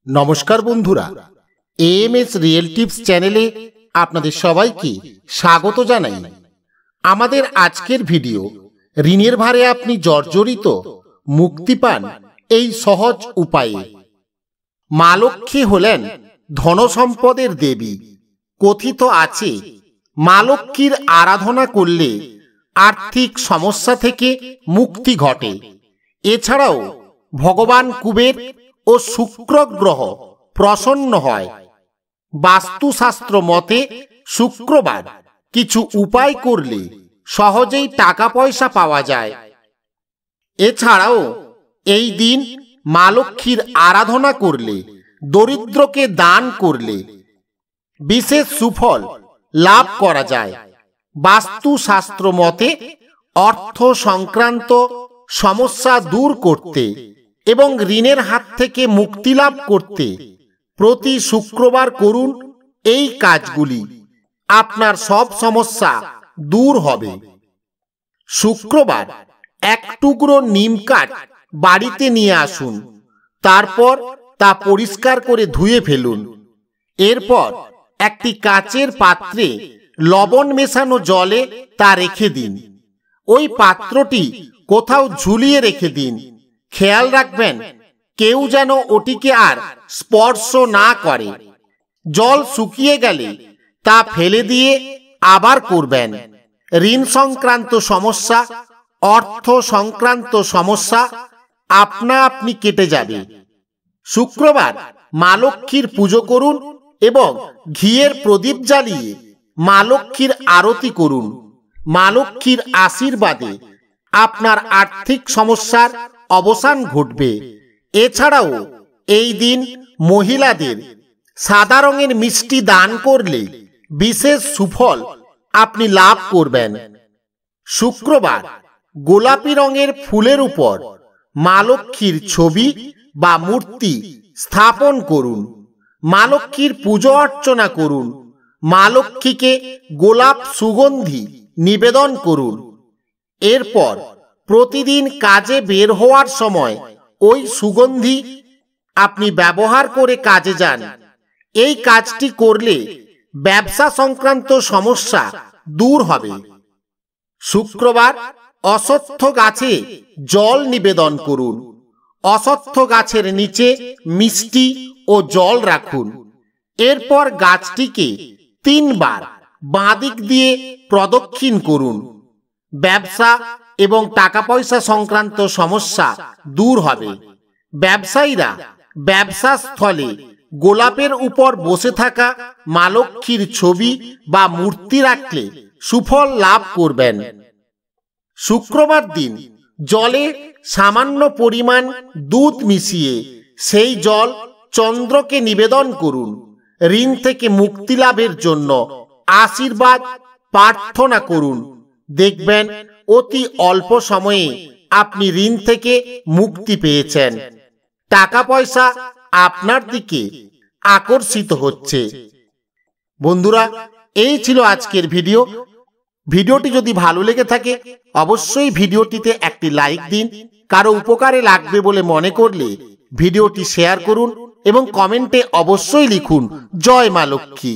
নমস্কার বন্ধুরা, AMS real tips চ্যানেলে আপনাদের সবাইকে স্বাগত জানাই। আমাদের আজকের ভিডিও, ঋণের ভারে আপনি জর্জরিত, মুক্তি পান এই সহজ উপায়ে। মা লক্ষ্মী হলেন ধনসম্পদের দেবী। কথিত আছে, মা লক্ষ্মীর আরাধনা করলে আর্থিক সমস্যা থেকে মুক্তি ঘটে। এছাড়াও ভগবান কুবের ও শুক্র গ্রহ প্রসন্ন হয়। বাস্তুশাস্ত্র মতে শুক্রবার কিছু উপায় করলে সহজেই টাকা পয়সা পাওয়া যায়। এছাড়াও এই দিন মা লক্ষ্মীর আরাধনা করলে, দরিদ্রকে দান করলে বিশেষ সুফল লাভ করা যায়। বাস্তুশাস্ত্র মতে অর্থ সংক্রান্ত সমস্যা দূর করতে এবং ঋণের হাত থেকে মুক্তি লাভ করতে প্রতি শুক্রবার করুন এই কাজগুলি। আপনার সব সমস্যা দূর হবে। শুক্রবার এক টুকরো নিম কাঠ বাড়িতে নিয়ে আসুন। তারপর তা পরিষ্কার করে ধুয়ে ফেলুন। এরপর একটি কাচের পাত্রে লবণ মেশানো জলে তা রেখে দিন। ওই পাত্রটি কোথাও ঝুলিয়ে রেখে দিন। খেয়াল রাখবেন কেউ যেন ওটিকে আর স্পর্শ না করে। জল শুকিয়ে গেলে তা ফেলে দিয়ে আবার করবেন। ঋণ সংক্রান্ত সমস্যা, অর্থ সংক্রান্ত সমস্যা আপনা আপনি কেটে যাবে। শুক্রবার মা লক্ষ্মীর পুজো করুন এবং ঘিয়ের প্রদীপ জ্বালিয়ে মা লক্ষ্মীর আরতি করুন। মা লক্ষ্মীর আশীর্বাদে আপনার আর্থিক সমস্যার অবসান ঘটবে। এছাড়াও এই দিন মহিলাদের সাদা রঙের মিষ্টি দান করলে বিশেষ সুফল আপনি লাভ করবেন। শুক্রবার গোলাপি রঙের ফুলের উপর মা লক্ষ্মীর ছবি বা মূর্তি স্থাপন করুন। মা লক্ষ্মীর পুজো অর্চনা করুন। মা লক্ষ্মীকে গোলাপ সুগন্ধি নিবেদন করুন। এরপর প্রতিদিন কাজে বের হওয়ার সময় ওই সুগন্ধি আপনি ব্যবহার করে কাজে যান। এই কাজটি করলে ব্যবসা সংক্রান্ত সমস্যা দূর হবে। শুক্রবার অশ্বত্থ গাছে জল নিবেদন করুন। অশ্বত্থ গাছের নিচে মিষ্টি ও জল রাখুন। এরপর গাছটিকে 3 বার বাঁ দিক দিয়ে প্রদক্ষিণ করুন। ব্যবসা এবং টাকা পয়সা সংক্রান্ত সমস্যা দূর হবে। ব্যবসায়ীরা ব্যবসা স্থলে গোলাপের উপর বসে থাকা মা লক্ষ্মীর ছবি বা মূর্তি রাখলে সুফল লাভ করবেন। শুক্রবার দিন জলে সামান্য পরিমাণ দুধ মিশিয়ে সেই জল চন্দ্রকে নিবেদন করুন। ঋণ থেকে মুক্তি লাভের জন্য আশীর্বাদ প্রার্থনা করুন। দেখবেন অতি অল্প সময়ে আপনি ঋণ থেকে মুক্তি পেয়েছেন। টাকা পয়সা আপনার দিকে আকর্ষিত হচ্ছে। বন্ধুরা, এই ছিল আজকের ভিডিও। ভিডিওটি যদি ভালো লেগে থাকে অবশ্যই ভিডিওটিতে একটি লাইক দিন। কারো উপকারে লাগবে বলে মনে করলে ভিডিওটি শেয়ার করুন এবং কমেন্টে অবশ্যই লিখুন জয় মা লক্ষ্মী।